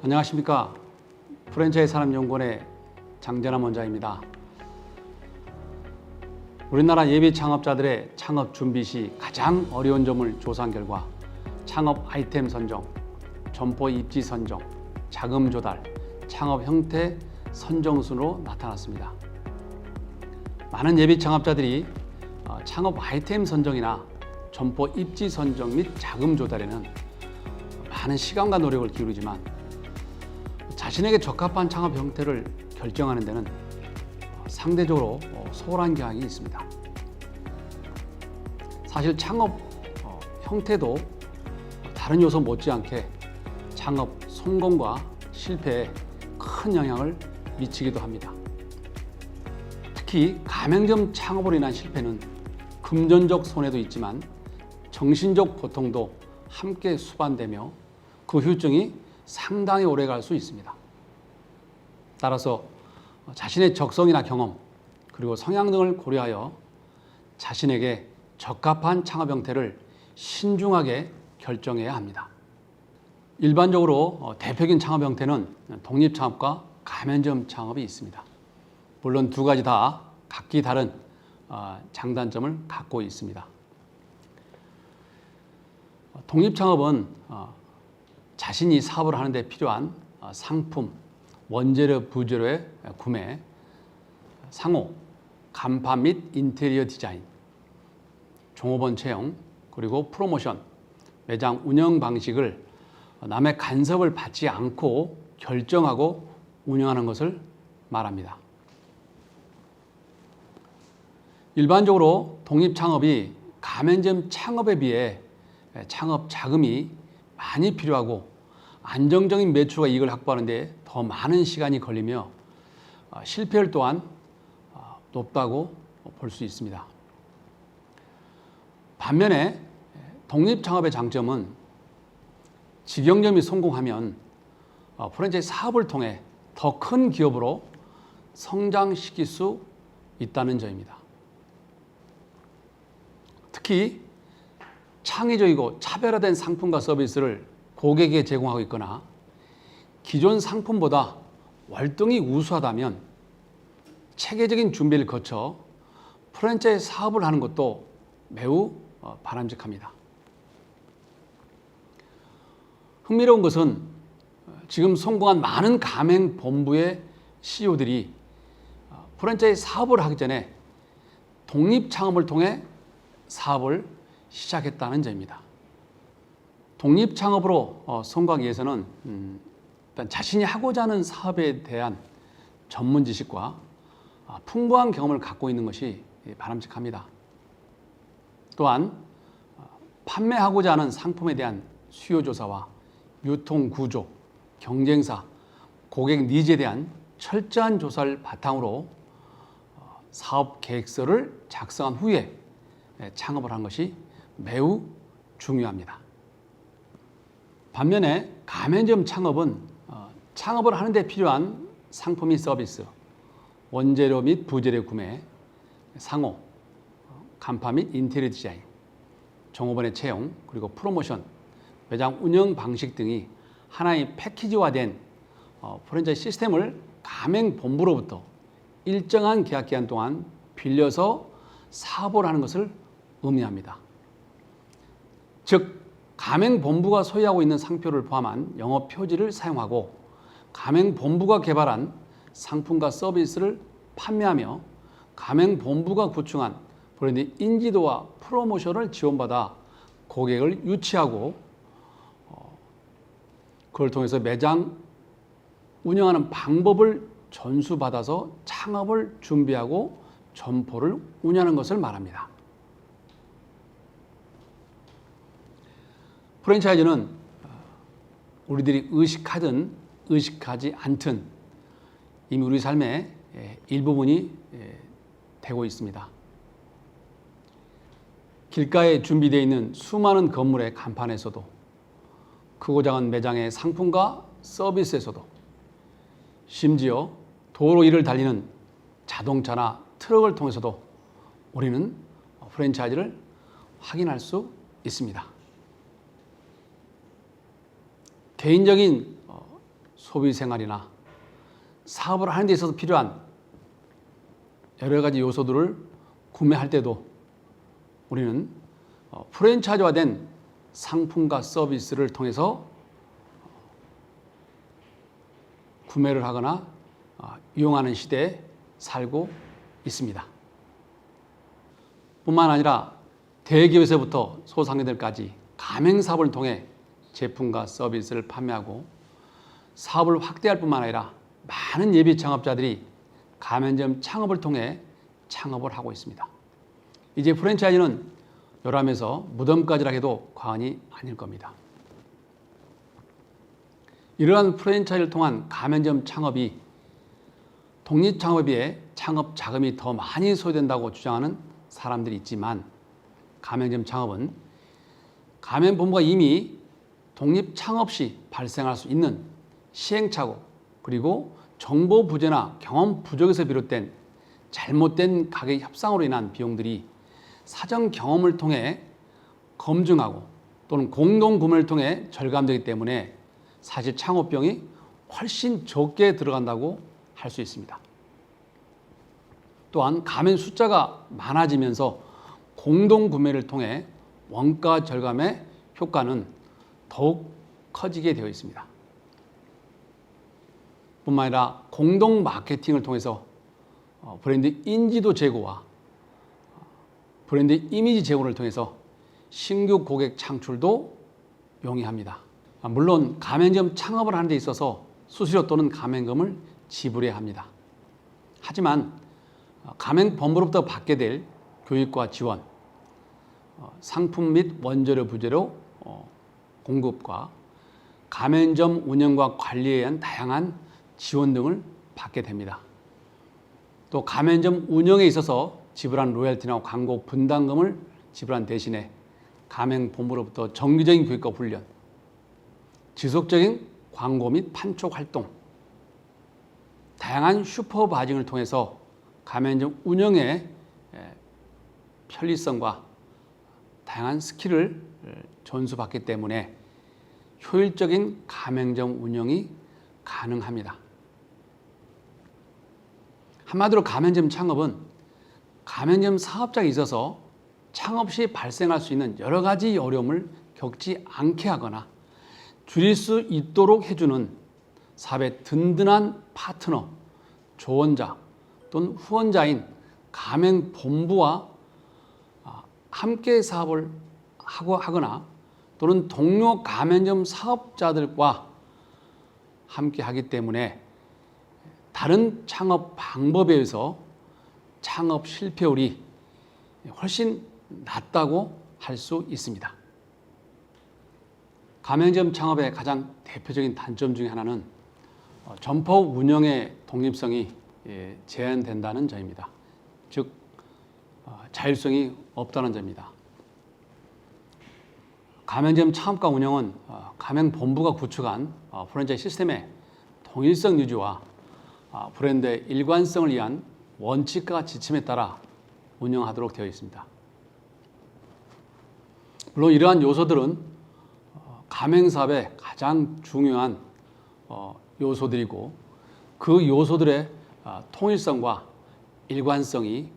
안녕하십니까. 프랜차이즈 산업연구원의 장전함 원장입니다. 우리나라 예비 창업자들의 창업 준비 시 가장 어려운 점을 조사한 결과 창업 아이템 선정, 점포 입지 선정, 자금 조달, 창업 형태 선정 순으로 나타났습니다. 많은 예비 창업자들이 창업 아이템 선정이나 점포 입지 선정 및 자금 조달에는 많은 시간과 노력을 기울이지만 자신에게 적합한 창업 형태를 결정하는 데는 상대적으로 소홀한 경향이 있습니다. 사실 창업 형태도 다른 요소 못지않게 창업 성공과 실패에 큰 영향을 미치기도 합니다. 특히 가맹점 창업으로 인한 실패는 금전적 손해도 있지만 정신적 고통도 함께 수반되며 그 후유증이 상당히 오래 갈 수 있습니다. 따라서 자신의 적성이나 경험 그리고 성향 등을 고려하여 자신에게 적합한 창업 형태를 신중하게 결정해야 합니다. 일반적으로 대표적인 창업 형태는 독립창업과 가맹점 창업이 있습니다. 물론 두 가지 다 각기 다른 장단점을 갖고 있습니다. 독립창업은 자신이 사업을 하는 데 필요한 상품, 원재료, 부재료의 구매, 상호, 간판 및 인테리어 디자인, 종업원 채용, 그리고 프로모션, 매장 운영 방식을 남의 간섭을 받지 않고 결정하고 운영하는 것을 말합니다. 일반적으로 독립창업이 가맹점 창업에 비해 창업 자금이 많이 필요하고 안정적인 매출과 이익을 확보하는 데 더 많은 시간이 걸리며 실패율 또한 높다고 볼 수 있습니다. 반면에 독립창업의 장점은 직영점이 성공하면 프랜차이즈 사업을 통해 더 큰 기업으로 성장시킬 수 있다는 점입니다. 특히 창의적이고 차별화된 상품과 서비스를 고객에게 제공하고 있거나 기존 상품보다 월등히 우수하다면 체계적인 준비를 거쳐 프랜차이즈 사업을 하는 것도 매우 바람직합니다. 흥미로운 것은 지금 성공한 많은 가맹본부의 CEO들이 프랜차이즈 사업을 하기 전에 독립창업을 통해 사업을 시작했다는 점입니다. 독립창업으로 성공하기 위해서는 일단 자신이 하고자 하는 사업에 대한 전문 지식과 풍부한 경험을 갖고 있는 것이 바람직합니다. 또한 판매하고자 하는 상품에 대한 수요 조사와 유통 구조, 경쟁사, 고객 니즈에 대한 철저한 조사를 바탕으로 사업 계획서를 작성한 후에 창업을 한 것이 매우 중요합니다. 반면에 가맹점 창업은 창업을 하는 데 필요한 상품 및 서비스, 원재료 및 부재료 구매, 상호, 간판 및 인테리어 디자인, 종업원의 채용, 그리고 프로모션, 매장 운영 방식 등이 하나의 패키지화된 프랜차이즈 시스템을 가맹본부로부터 일정한 계약 기간 동안 빌려서 사업을 하는 것을 의미합니다. 즉, 가맹본부가 소유하고 있는 상표를 포함한 영업 표지를 사용하고 가맹본부가 개발한 상품과 서비스를 판매하며 가맹본부가 구축한 브랜드 인지도와 프로모션을 지원받아 고객을 유치하고 그걸 통해서 매장 운영하는 방법을 전수받아서 창업을 준비하고 점포를 운영하는 것을 말합니다. 프랜차이즈는 우리들이 의식하든 의식하지 않든 이미 우리 삶의 일부분이 되고 있습니다. 길가에 준비되어 있는 수많은 건물의 간판에서도 크고 작은 매장의 상품과 서비스에서도 심지어 도로 위를 달리는 자동차나 트럭을 통해서도 우리는 프랜차이즈를 확인할 수 있습니다. 개인적인 소비 생활이나 사업을 하는 데 있어서 필요한 여러 가지 요소들을 구매할 때도 우리는 프랜차이즈화된 상품과 서비스를 통해서 구매를 하거나 이용하는 시대에 살고 있습니다. 뿐만 아니라 대기업에서부터 소상공인들까지 가맹사업을 통해 제품과 서비스를 판매하고 사업을 확대할 뿐만 아니라 많은 예비 창업자들이 가맹점 창업을 통해 창업을 하고 있습니다. 이제 프랜차이즈는 요람에서 무덤까지라 해도 과언이 아닐 겁니다. 이러한 프랜차이즈를 통한 가맹점 창업이 독립창업에 비해 창업 자금이 더 많이 소요된다고 주장하는 사람들이 있지만 가맹점 창업은 가맹본부가 이미 독립창업 시 발생할 수 있는 시행착오 그리고 정보 부재나 경험 부족에서 비롯된 잘못된 가격 협상으로 인한 비용들이 사전 경험을 통해 검증하고 또는 공동 구매를 통해 절감되기 때문에 사실 창업 비용이 훨씬 적게 들어간다고 할 수 있습니다. 또한 가맹 숫자가 많아지면서 공동 구매를 통해 원가 절감의 효과는 더욱 커지게 되어 있습니다. 뿐만 아니라 공동 마케팅을 통해서 브랜드 인지도 제고와 브랜드 이미지 제고를 통해서 신규 고객 창출도 용이합니다. 물론 가맹점 창업을 하는 데 있어서 수수료 또는 가맹금을 지불해야 합니다. 하지만 가맹본부로부터 받게 될 교육과 지원, 상품 및 원재료 부재료 공급과 가맹점 운영과 관리에 의한 다양한 지원 등을 받게 됩니다. 또 가맹점 운영에 있어서 지불한 로열티나 광고 분담금을 지불한 대신에 가맹본부로부터 정기적인 교육과 훈련, 지속적인 광고 및 판촉 활동, 다양한 슈퍼바이징을 통해서 가맹점 운영의 편리성과 다양한 스킬을 전수받기 때문에 효율적인 가맹점 운영이 가능합니다. 한마디로 가맹점 창업은 가맹점 사업장에 있어서 창업 시 발생할 수 있는 여러 가지 어려움을 겪지 않게 하거나 줄일 수 있도록 해주는 사업의 든든한 파트너, 조언자 또는 후원자인 가맹본부와 함께 사업을 하거나 또는 동료 가맹점 사업자들과 함께 하기 때문에 다른 창업 방법에 의해서 창업 실패율이 훨씬 낮다고 할 수 있습니다. 가맹점 창업의 가장 대표적인 단점 중에 하나는 점포 운영의 독립성이 제한된다는 점입니다. 즉 자율성이 없다는 점입니다. 가맹점 창업과 운영은 가맹본부가 구축한 프랜차이즈 시스템의 통일성 유지와 브랜드의 일관성을 위한 원칙과 지침에 따라 운영하도록 되어 있습니다. 물론 이러한 요소들은 가맹사업의 가장 중요한 요소들이고 그 요소들의 통일성과 일관성이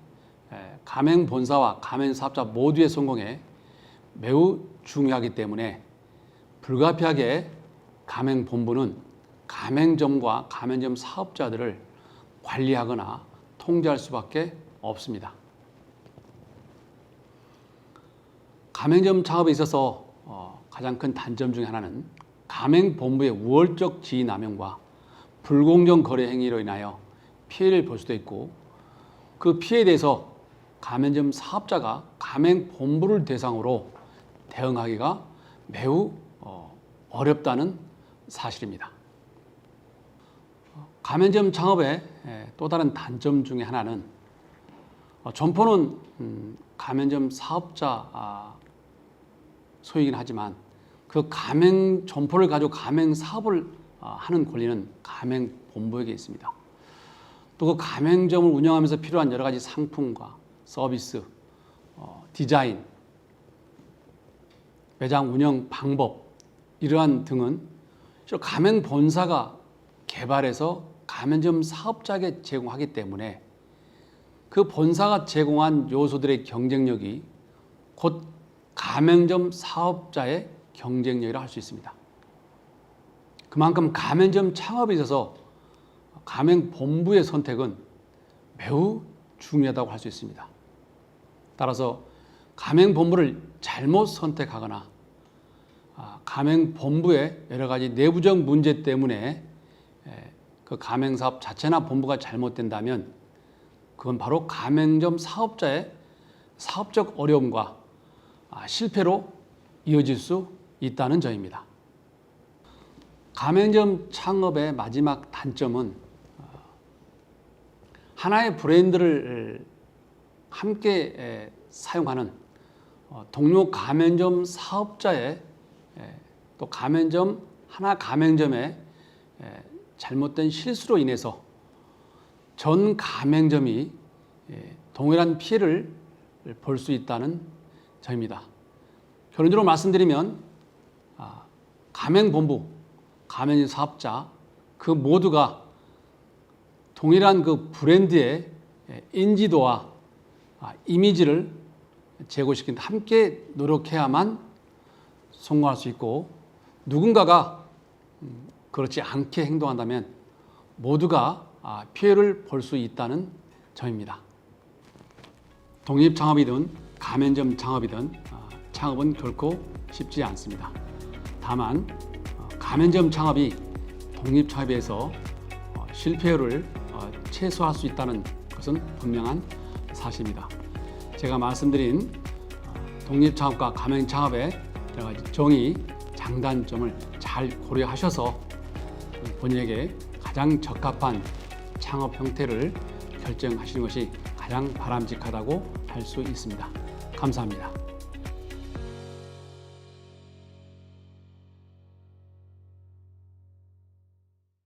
가맹본사와 가맹사업자 모두의 성공에 매우 중요하기 때문에 불가피하게 가맹본부는 가맹점과 가맹점 사업자들을 관리하거나 통제할 수밖에 없습니다. 가맹점 창업에 있어서 가장 큰 단점 중에 하나는 가맹본부의 우월적 지위 남용과 불공정 거래 행위로 인하여 피해를 볼 수도 있고 그 피해에 대해서 가맹점 사업자가 가맹본부를 대상으로 대응하기가 매우 어렵다는 사실입니다. 가맹점 창업의 또 다른 단점 중에 하나는 점포는 가맹점 사업자 소유이긴 하지만 그 가맹 점포를 가지고 가맹 사업을 하는 권리는 가맹본부에게 있습니다. 또 그 가맹점을 운영하면서 필요한 여러 가지 상품과 서비스, 디자인, 매장 운영 방법 이러한 등은 가맹본사가 개발해서 가맹점 사업자에게 제공하기 때문에 그 본사가 제공한 요소들의 경쟁력이 곧 가맹점 사업자의 경쟁력이라 할 수 있습니다. 그만큼 가맹점 창업에 있어서 가맹본부의 선택은 매우 중요하다고 할 수 있습니다. 따라서 가맹본부를 잘못 선택하거나 가맹본부의 여러 가지 내부적 문제 때문에 그 가맹사업 자체나 본부가 잘못된다면 그건 바로 가맹점 사업자의 사업적 어려움과 실패로 이어질 수 있다는 점입니다. 가맹점 창업의 마지막 단점은 하나의 브랜드를 함께 사용하는 동료 가맹점 사업자의 또 하나 가맹점의 잘못된 실수로 인해서 전 가맹점이 동일한 피해를 볼 수 있다는 점입니다. 결론적으로 말씀드리면 가맹본부, 가맹점 사업자 그 모두가 동일한 그 브랜드의 인지도와 이미지를 제고시키는 함께 노력해야만 성공할 수 있고 누군가가 그렇지 않게 행동한다면 모두가 피해를 볼 수 있다는 점입니다. 독립 창업이든 가맹점 창업이든 창업은 결코 쉽지 않습니다. 다만 가맹점 창업이 독립 창업에 비해서 실패율을 최소화할 수 있다는 것은 분명한 사실입니다. 제가 말씀드린 독립 창업과 가맹 창업의 여러 가지 정의, 장단점을 잘 고려하셔서 본인에게 가장 적합한 창업 형태를 결정하시는 것이 가장 바람직하다고 할 수 있습니다. 감사합니다.